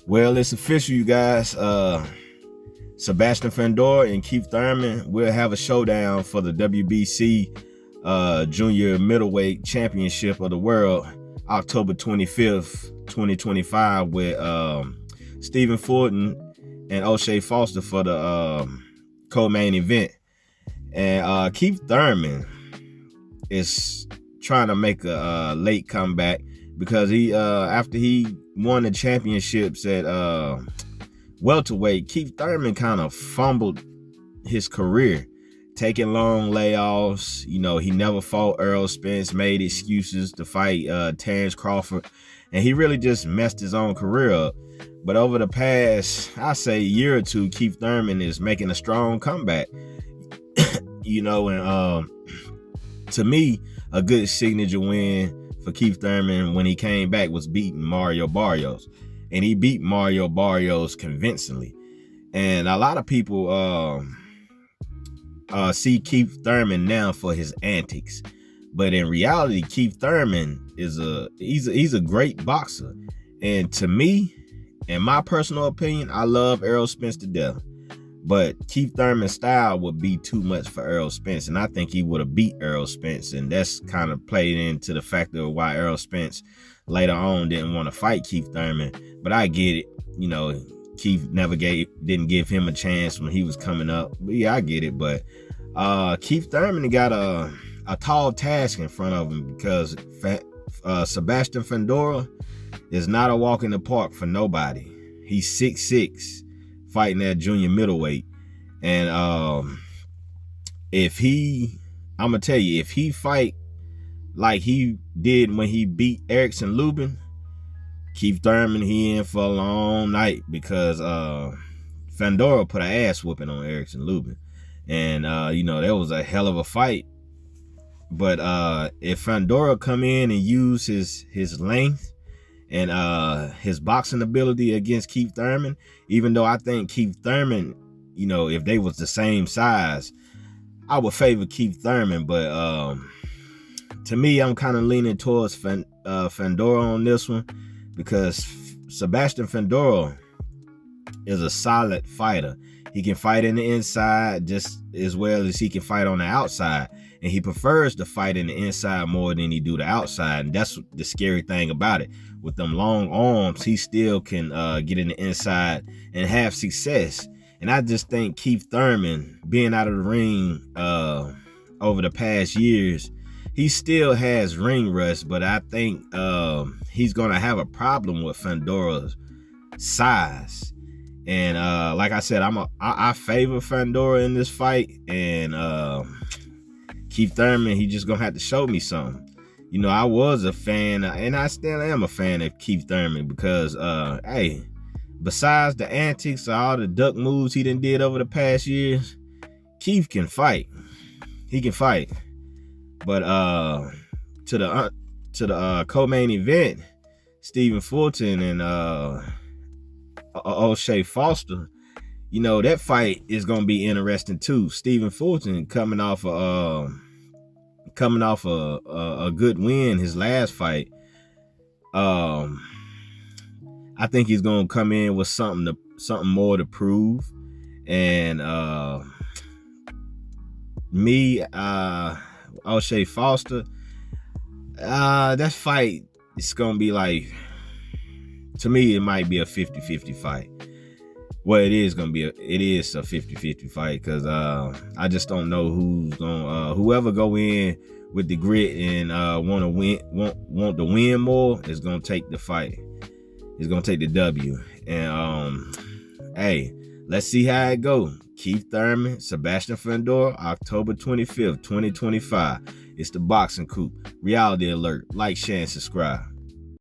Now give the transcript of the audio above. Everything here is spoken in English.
Well, it's official, you guys. Sebastian Fundora and Keith Thurman will have a showdown for the WBC Junior Middleweight Championship of the World, October 25th, 2025, with Stephen Fulton and O'Shea Foster for the co-main event. And Keith Thurman is trying to make a late comeback because he after he won the championships at welterweight, Keith Thurman kind of fumbled his career, taking long layoffs. You know, he never fought Errol Spence, made excuses to fight Terrence Crawford, and he really just messed his own career up. But over the past, I say, year or two, Keith Thurman is making a strong comeback. You know, and to me, a good signature win for Keith Thurman when he came back was beating Mario Barrios. And he beat Mario Barrios convincingly. And a lot of people see Keith Thurman now for his antics. But in reality, Keith Thurman is he's a great boxer. And to me, in my personal opinion, I love Errol Spence to death. But Keith Thurman's style would be too much for Errol Spence, and I think he would have beat Errol Spence, and that's kind of played into the factor of why Errol Spence later on didn't want to fight Keith Thurman. But I get it, you know, Keith didn't give him a chance when he was coming up. But yeah, I get it. But Keith Thurman got a tall task in front of him because Sebastian Fundora is not a walk in the park for nobody. He's 6'6", fighting at junior middleweight. And I'm gonna tell you, if he fight like he did when he beat Erickson Lubin, Keith Thurman, he in for a long night, because Fundora put an ass whooping on Erickson Lubin. And you know, that was a hell of a fight. But if Fundora come in and use his length and his boxing ability against Keith Thurman, even though I think Keith Thurman, you know, if they was the same size, I would favor Keith Thurman. But to me, I'm kind of leaning towards Fundora on this one, because Sebastian Fundora is a solid fighter. He can fight in the inside just as well as he can fight on the outside. And he prefers to fight in the inside more than he do the outside. And that's the scary thing about it. With them long arms, he still can get in the inside and have success. And I just think Keith Thurman, being out of the ring over the past years, he still has ring rust, but I think he's going to have a problem with Fundora's size. And like I said, I favor Fundora in this fight. And Keith Thurman, he just going to have to show me something. You know, I was a fan, and I still am a fan of Keith Thurman, because, hey, besides the antics, all the duck moves he done did over the past years, Keith can fight. He can fight. But to the co-main event, Stephen Fulton and O'Shea Foster, you know, that fight is gonna be interesting too. Stephen Fulton coming off a good win his last fight. I think he's gonna come in with something more to prove. And O'Shea Foster, that fight is gonna be like, to me, it might be a 50-50 fight. Well, it is a 50-50 fight, because I just don't know who's gonna whoever go in with the grit and want to win more is gonna take the fight. It's gonna take the W. And hey, let's see how it go. Keith Thurman, Sebastian Fundora, October 25th, 2025. It's the Boxing Coop. Reality Alert. Like, share, and subscribe.